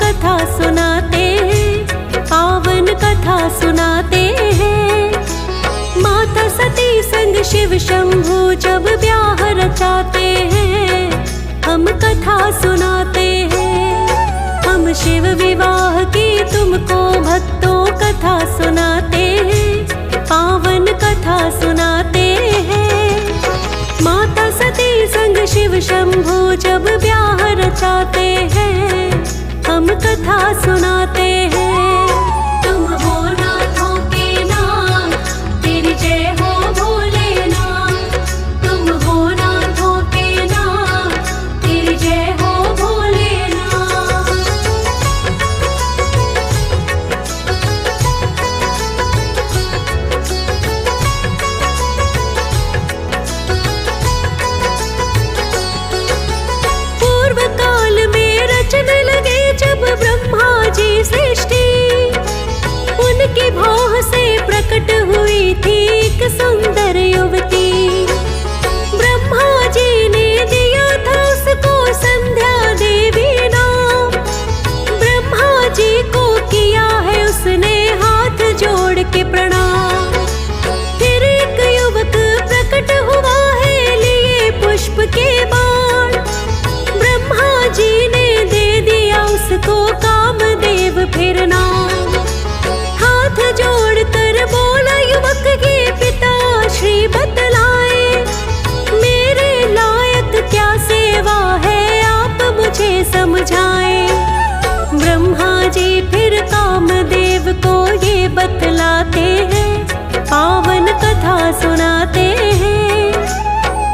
कथा सुनाते हैं, पावन कथा सुनाते हैं। माता सती संग शिव शंभू जब ब्याह रचाते हैं, हम कथा सुनाते हैं। हम शिव विवाह की तुमको भक्तों कथा सुनाते हैं, पावन कथा सुनाते हैं। माता सती संग शिव शंभू जब ब्याह रचाते हैं, हम कथा सुनाते हैं। तुम हो नाथों के नाथ, तेरी जय हो भोलेनाथ। तुम हो नाथों के नाथ, तेरी जय हो भोलेनाथ। पूर्व काल में रचने लगे जब ब्रह्मा जी सृष्टि, उनकी भौह से प्रकट हुई थी एक सुंदर युवती। ब्रह्मा जी ने दिया था उसको संध्या देवी नाम। ब्रह्मा जी को किया है उसने हाथ जोड़ के प्रणाम। फिर एक युवक प्रकट हुआ है लिए पुष्प के बाण। ब्रह्मा जी ने दे दिया उसको कामदेव फिर नाम। हाथ जोड़कर बोला युवक ये पिता श्री बतलाए, मेरे लायक क्या सेवा है आप मुझे समझाए। ब्रह्मा जी फिर कामदेव को ये बतलाते हैं, पावन कथा सुनाते हैं।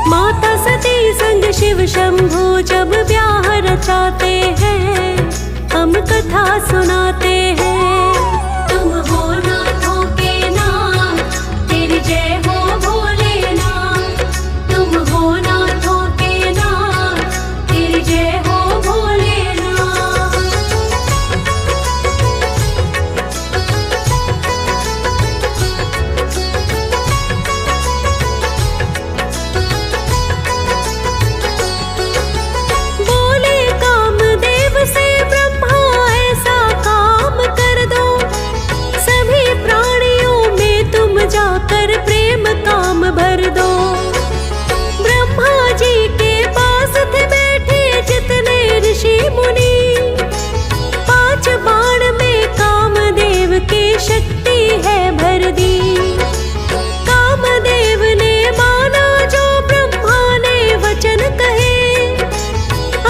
माता सती संग शिव शंभू जब ब्याह रचाते हैं, हम कथा सुनाते हैं। तुम हो नाथों के नाथ, तेरी जय हो भोलेनाथ। तुम हो नाथों के नाथ, तेरी जय हो भोलेनाथ। बोले कामदेव से ब्रह्मा ऐसा काम कर दो, सभी प्राणियों में तुम जाकर प्रेम काम भर दो। ब्रह्मा जी के पास थे बैठे जितने ऋषि मुनि, 5 बाण में कामदेव की शक्ति है भर दी। कामदेव ने माना जो ब्रह्मा ने वचन कहे,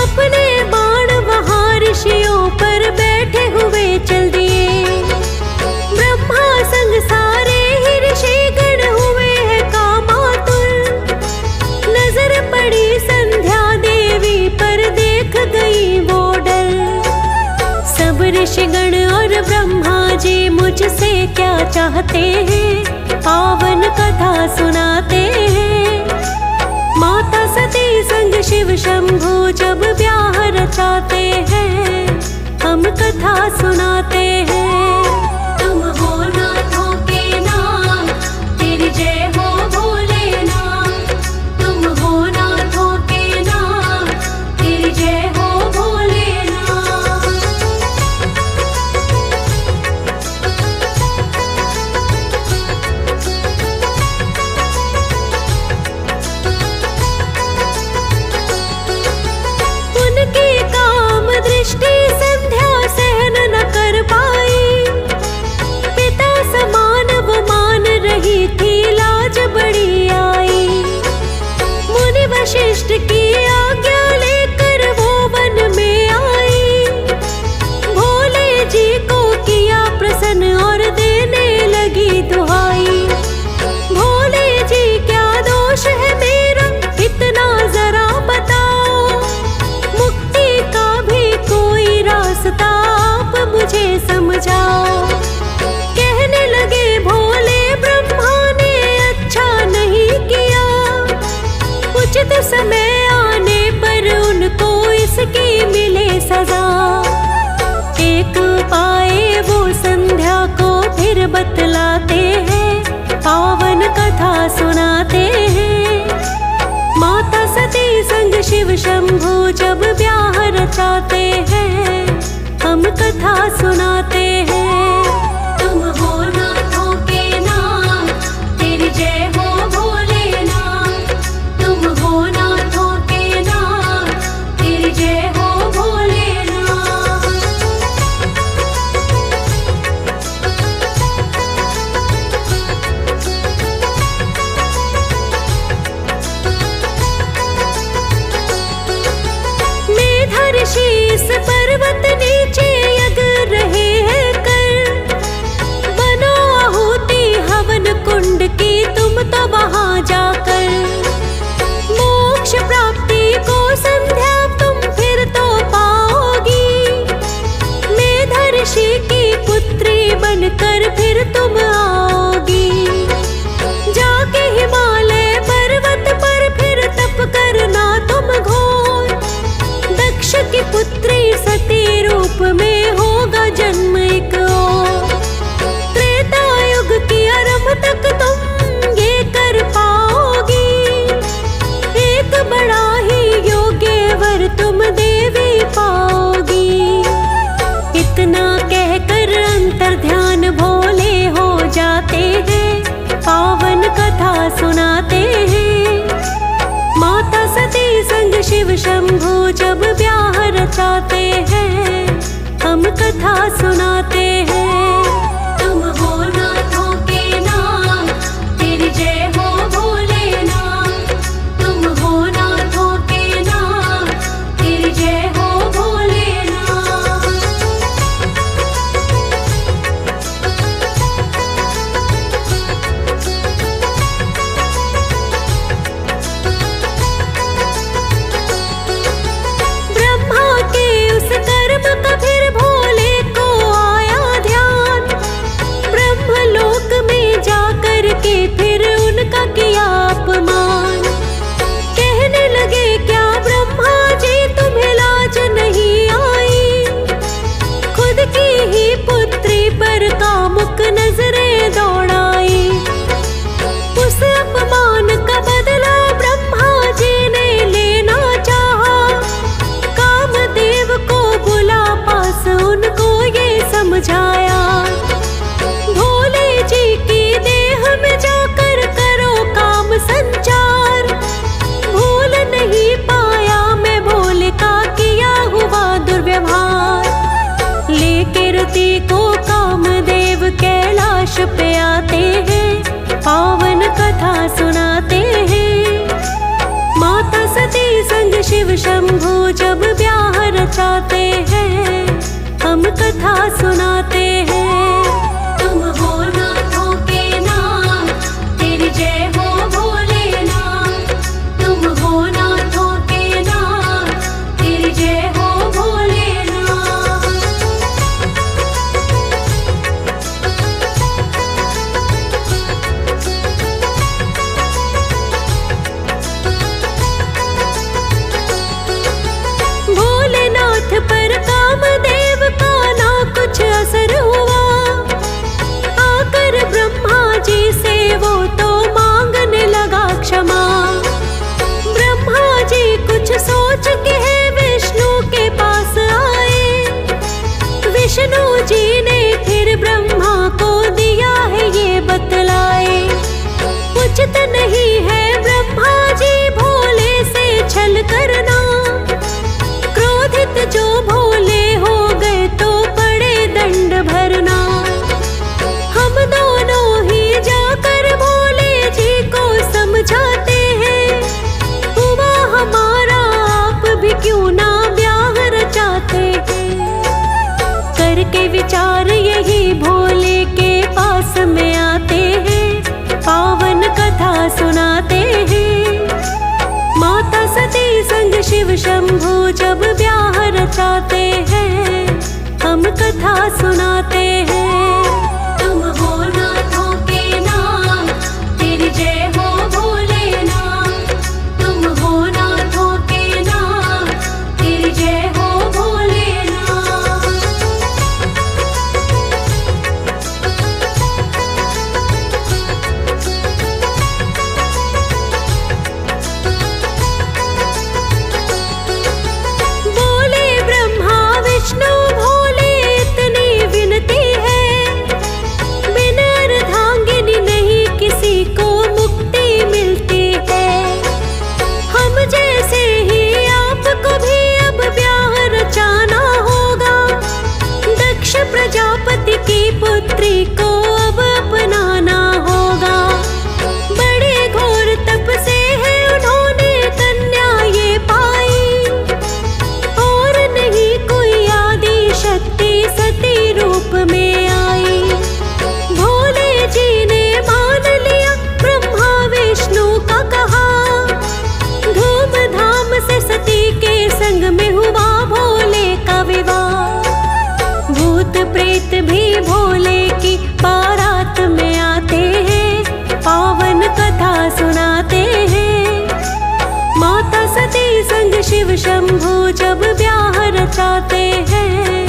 अपने बाण वहां ऋषियों पर बैठे हुए चल दिए। ब्रह्मा संग सारे ही ऋषि गण हुए हैं कामातुर। नजर पड़ी संध्या देवी पर देख गई वो डर। सब ऋषिगण और ब्रह्मा जी मुझसे क्या चाहते हैं, पावन कथा सुनाते हैं। माता सती संग शिव शंभू जब ब्याह रचाते हैं, हम कथा सुनाते हैं। तुम हो नाथों के नाथ, तेरी जय हो भोलेनाथ। तुम हो नाथों के नाथ, तेरी जय हो भोलेनाथ। उनकी काम दृष्टि संध्या सहन न कर सुनाते हैं। तुम हो नाथों के नाथ, तेरी जय हो भोलेनाथ। तुम हो नाथों के नाथ, तेरी जय हो भोलेनाथ। मेधर शीस पर्वत नीचे यग रहे हैं कर, बनो आहुति हवन कुंड की तुम तो वहां जाकर। मोक्ष प्राप्ति को संध्या तुम फिर तो पाओगी, मेधर ऋषि की पुत्री बनकर फिर तुम आओगी। जाके हिमालय पर्वत पर फिर तप करना तुम घोर, दक्ष की पुत्री सती रूप में होगा जन्म एक और। त्रेता युग की आरंभ तक तुम ये कर पाओगी, एक बड़ा ही योग्य वर तुम देवी पाओगी। इतना कहकर अंतर ध्यान भोले हो जाते हैं, पावन कथा सुनाते हैं। माता सती संग शिव शंभू जब ब्याह रचाते हैं, हम कथा सुनाते हैं। तुम हो नाथों के नाथ, तेरी जय हो भोलेनाथ। तुम हो नाथों के नाथ, तेरी जय हो भोलेनाथ। ब्रह्मा के उस कर्म का फिर भोले को आया ध्यान, ब्रह्मलोक में जाकर के फिर उनका किया अपमान। कहने लगे क्या ब्रह्मा जी तुम्हें लाज नहीं आई, खुद की ही पुत्री पर कामुक नजरें दौड़ाई। उस अपमान का बदला ब्रह्मा जी ने लेना चाहा, कामदेव को बुला पास उनको ये समझाया। भोले जी की देह में जाकर करो काम संचार, भूल नहीं पाया मैं भोले का किया हुआ दुर्व्यवहार। लेके रति को कामदेव कैलाश पे आते हैं, पावन कथा सुनाते हैं। माता सती संग शिव शंभू जब ब्याह रचाते हैं, हम कथा सुनाते हैं। तुम हो नाथों के नाथ, तेरी जय हो भोलेनाथ। तुम हो नाथों के नाथ, तेरी जय हो भोलेनाथ। भोलेनाथ पर कामदेव का ना कुछ असर हुआ, आकर ब्रह्मा जी से वो तो मांगने लगा क्षमा। ब्रह्मा जी कुछ सोच के विष्णु के पास आए, विष्णु जी ने फिर ब्रह्मा को दिया है ये बतलाए। उचित नहीं है ब्रह्मा जी भोले से छल करना, क्रोधित जो भोले हो गए तो पड़े दंड भरना। हम दोनों ही जाकर भोले जी को समझाते हैं, हुआ हमारा आप भी क्यों ना ब्याह रचाते हैं। करके विचार यही भोले के पास में आते हैं, पावन कथा सुनाते हैं। माता सती संग शिव शंभू जब ब्याह रचाते हैं, हम कथा सुनाते हैं। तुम हो नाथों के नाथ, तेरी जय हो भोलेनाथ। तुम हो नाथों के नाथ, तेरी जय हो भोलेनाथ। बोले ब्रह्मा विष्णु भोले इतनी रचाते हैं,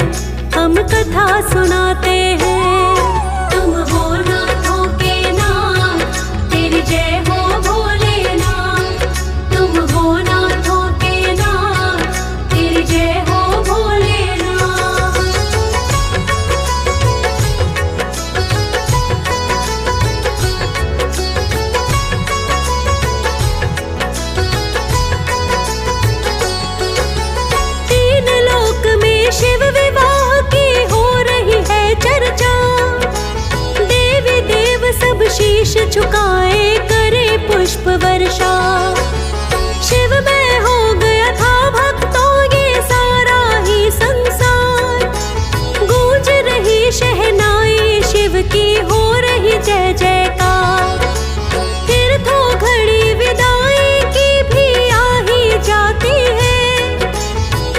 हम कथा सुनाते हैं। तुम हो नाथों के नाथ, तेरी जय हो भोलेनाथ। तुम हो नाथों के नाथ, तेरी जय हो भोलेनाथ। तीन लोक में शिव विवाह की हो रही है चर्चा। देवी देव सब शीश झुकाए करे पुष्प वर्षा। शिव में हो गया था भक्तों ये सारा ही संसार। गूंज रही शहनाई शिव की, हो रही जय जयकार। फिर तो घड़ी विदाई की भी आ ही जाती है।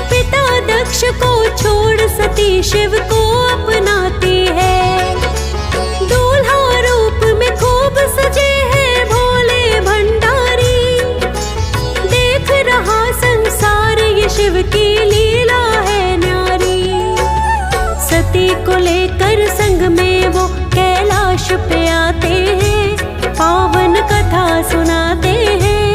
पिता दक्ष को छोड़ सती शिव को अपनाती है। दूल्हा रूप में खूब सजे हैं भोले भंडारी। देख रहा संसार ये शिव की लीला है न्यारी। सती को लेकर संग में वो कैलाश पे आते हैं, पावन कथा सुनाते हैं।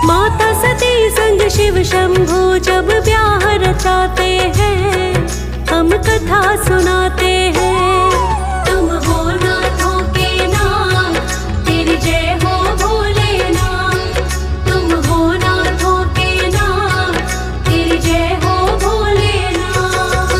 माता सती संग शिव शंभू जब ब्याह रचाते हैं, हम कथा सुनाते हैं। तुम हो नाथों के नाथ, तेरी जय हो भोलेनाथ। तुम हो नाथों के नाथ, तेरी जय हो भोलेनाथ।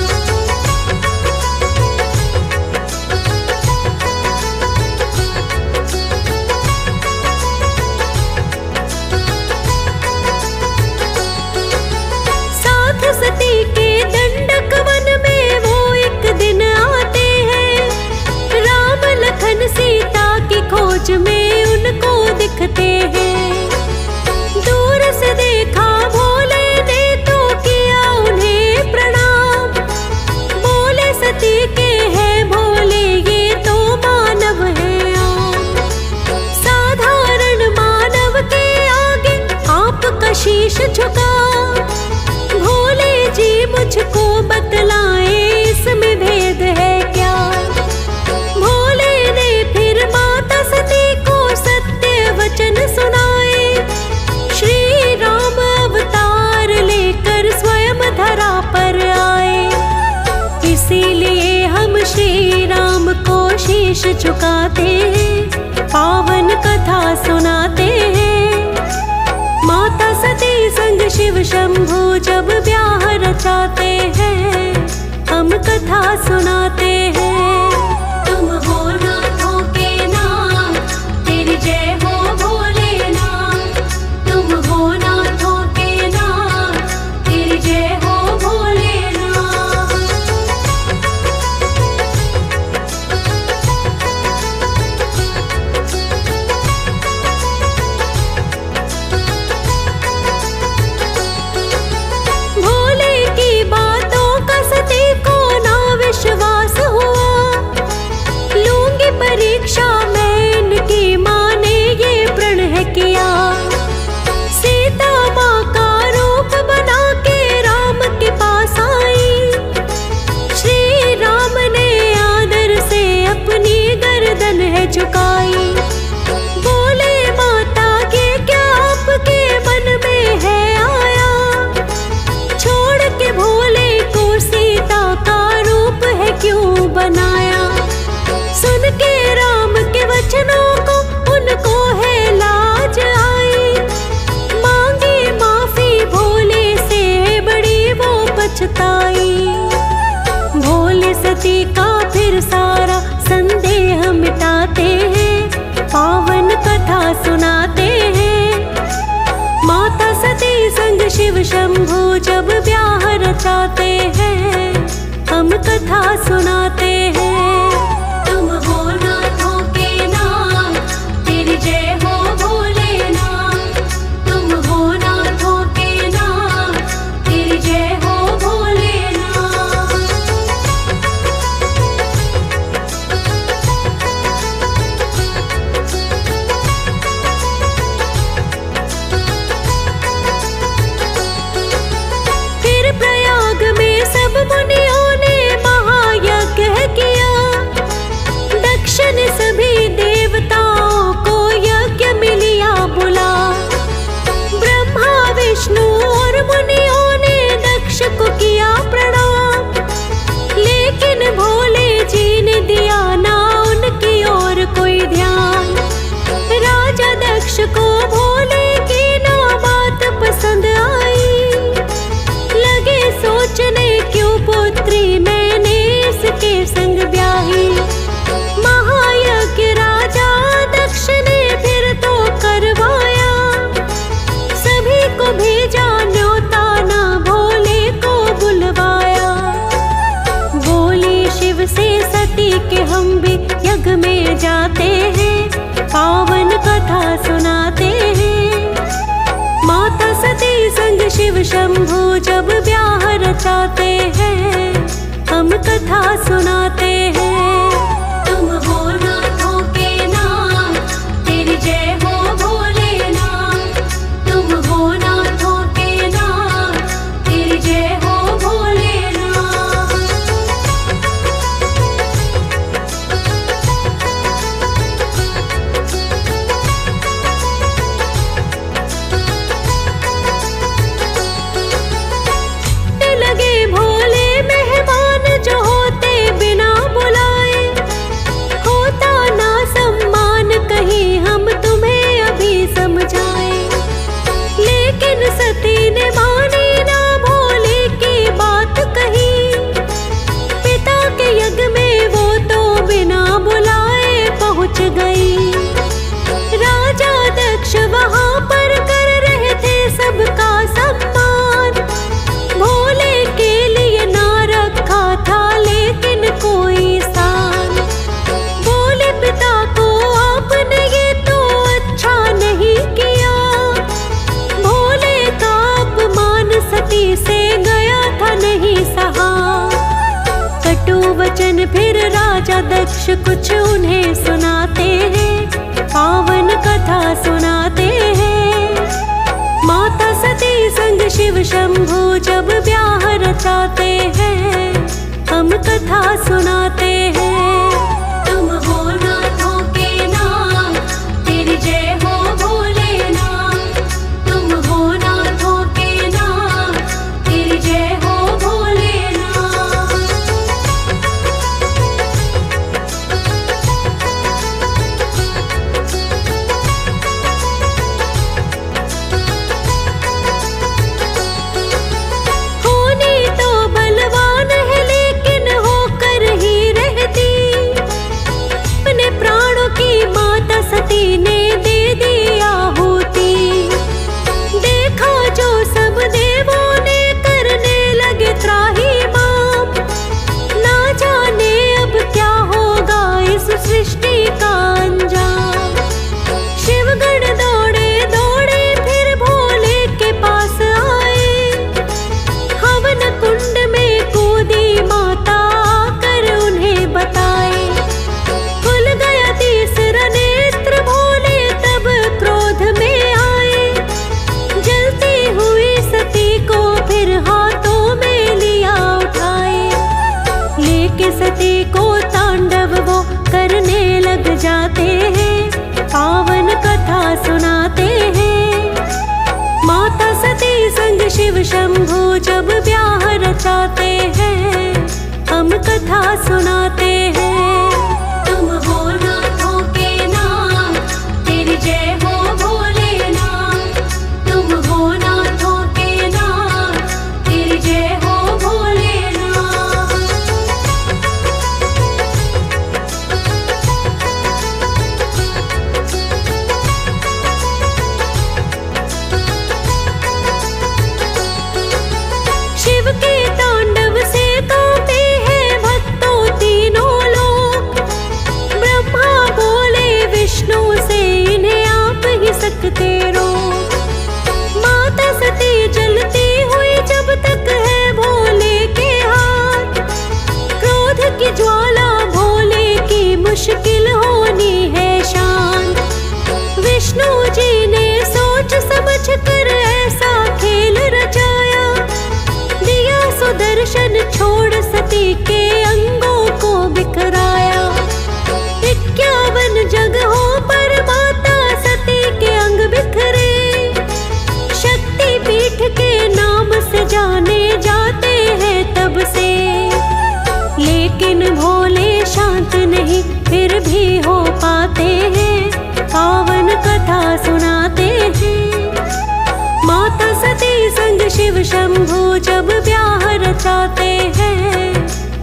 साथ सती के दंडक वन में वो एक दिन आते हैं। राम लखन सीता की खोज में उनको दिखते हैं। दूर से देखा भोले ने तो किया उन्हें प्रणाम। बोले सती के हैं भोले ये तो मानव है आम। साधारण मानव के आगे आपका शीश झुका। भोले जी मुझको बतलाए इसमें भेद है क्या। भोले ने फिर माता सती को सत्य वचन सुनाए। श्री राम अवतार लेकर स्वयं धरा पर आए। इसीलिए हम श्री राम को शीश झुकाते हैं, पावन कथा सुनाते हैं। माता सती संग शिव शंभू जब ब्याह रचाते हैं, हम कथा सुनाते हैं। तुम हो नाथों के नाथ, तेरी जय हो भोलेनाथ। तुम हो नाथों के नाथ, तेरी जय हो भोलेनाथ। भोले की बातों का सती को ना विश्वास हुआ। लूंगी परीक्षा मैं इनकी, माँ ने ये प्रण है किया। सीता माँ का रूप बना के राम के पास आई। श्री राम ने आदर से अपनी गर्दन है झुकाई। बोले माता के क्या आपके मन में है आया। छोड़ के भोले को सीता का रूप है क्यों बनाया। सुन के राम के वचनों को उनको है लाज आई। मांगी माफी भोले से बड़ी वो पछताई। भोले सती का फिर सारा संदेह मिटाते हैं, पावन कथा सुनाते हैं। माता सती संग शिव शंभू जब ब्याह रचाते हैं, हम कथा सुनाते हैं। तुम हो नाथों के नाथ, तेरी जय हो भोलेनाथ। तुम हो नाथों के नाथ, तेरी जय हो भोलेनाथ। फिर प्रयाग रचाते हैं, हम कथा सुनाते हैं। तुम हो नाथों के नाथ, तेरी जय हो भोलेनाथ। तुम हो नाथों के नाथ, तेरी जय हो भोलेनाथ। लगे भोले मेहमान जो होते बिना बुलाए, होता ना सम्मान कहीं हम तुम्हें अभी समझाए। लेकिन सती ने मानी ना भोले की बात कही, पिता के यज्ञ में वो तो बिना बुलाए पहुंच गई। राजा दक्ष वहां पर कर रहे थे सबका सम्मान, भोले के लिए ना रखा था लेकिन कोई स्थान। बोले पिता को आपने ये तो अच्छा नहीं किया, भोले का अपमान सती से गया था नहीं सहा। कटु वचन फिर राजा दक्ष कुछ उन्हें सुनाते हैं, पावन कथा सुनाते हैं। माता सती संग शिव शंभु जब ब्याह रचाते हैं, हम कथा सुनाते हैं। तुम हो नाथों के नाथ, तेरी जय हो भोलेनाथ। तुम हो नाथों के नाथ, तेरी जय हो भोलेनाथ। होनी तो बलवान है लेकिन होकर ही रहती, अपने प्राणों की माता सती ने दे दी आहुति। देखा जो सब देवों ने करने लगे त्राही माम, ना जाने अब क्या होगा इस सृष्टि का अंजाम। शिवगण दौड़े दौड़े फिर भोले के पास आए, हवन कुंड में कूदी माता आकर उन्हें बताए। खुल गया तीसरा नेत्र, भोले तब क्रोध में आए। जलती हुई सती को फिर हाथों में लिया उठाए, लेके सती को तांडव वो करने लग जाते हैं, पावन कथा सुनाते हैं। माता सती संग शिव शंभु जब ब्याह रचाते हैं, हम कथा सुनाते हैं। तुम हो नाथों के नाथ, तेरी जय हो भोलेनाथ। तुम हो नाथों के नाथ, तेरी जय हो भोलेनाथ। शिव के तांडव से कांपे हैं भक्तों तीनों लोग, ब्रह्मा बोले विष्णु से इन्हें आप ही सकते रोक। माता सती जलती हुई जब तक है भोले के हाथ, क्रोध की ज्वाला भोले की मुश्किल होनी है शांत। विष्णु जी ने सोच समझ कर ऐसा खेल रचाया, दिया सुदर्शन छोड़ सती के अंगों को बिखराया। 51 जगहों पर माता सती के अंग बिखरे, शक्ति पीठ के नाम से जाने जाते हैं तब से। लेकिन भोले शांत नहीं फिर भी हो पाते हैं, पावन कथा सुनाते हैं। माता सती संग शिव शंभु जब ब्याह रचाते हैं,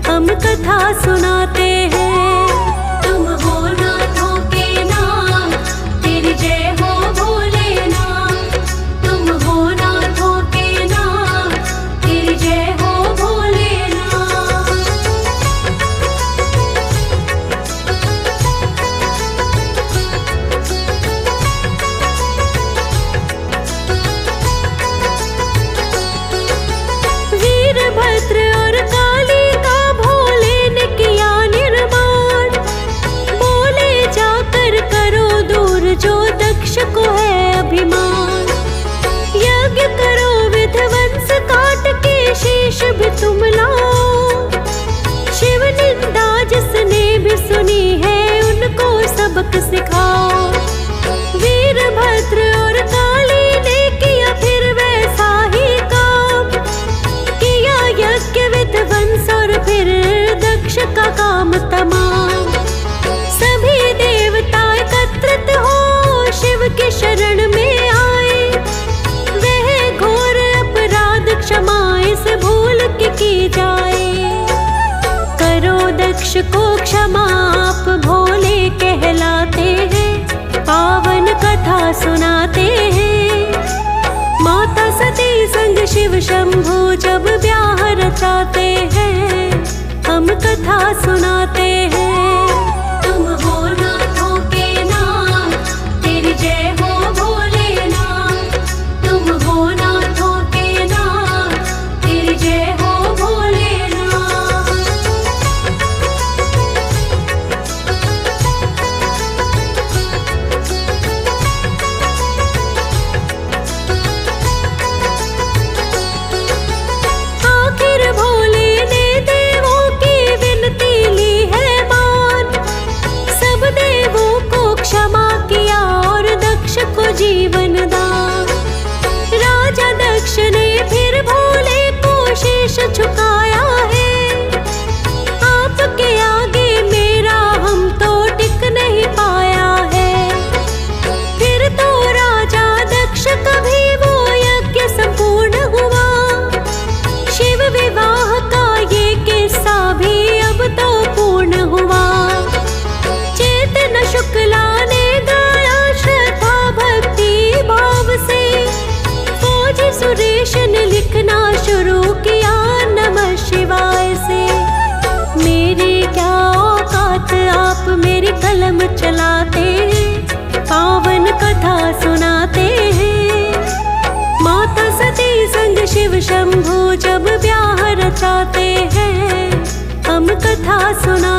हम कथा सुनाते हैं। तुम हो नाथों के नाथ, तेरी जय हो भोलेनाथ। तुम हो नाथों के नाथ, तेरी जय हो भोलेनाथ। वीर भद्र दक्ष को क्षमा आप भोले कहलाते हैं, पावन कथा सुनाते हैं। माता सती संग शिव शंभू जब ब्याह रचाते हैं, हम कथा सुनाते हैं। तुम हो नाथों के नाथ, तेरी जय हो भोलेनाथ। तुम हो नाथों के नाथ, तेरी जय हो भोलेनाथ। आखिर भोले ने देवों की विनती ली है मान, सब देवों को क्षमा किया और दक्ष को जीवन दान। राजा दक्ष ने फिर भोले को शीश झुकाया है, आपके आगे मेरा हम तो टिक नहीं पाया है। फिर तो राजा दक्ष का भी वो यज्ञ संपूर्ण हुआ, शिव विवाह का ये किस्सा भी अब तो पूर्ण हुआ। चेतन शुक्ला ने गाया श्रद्धा भक्ति भाव से, फौजी सुरेश ने लिखना शुरू किया नमः शिवाय से। मेरी क्या औकात आप मेरी कलम चलाते हैं, पावन कथा सुनाते हैं। माता सती संग शिव शंभू जब ब्याह रचाते हैं, हम कथा सुना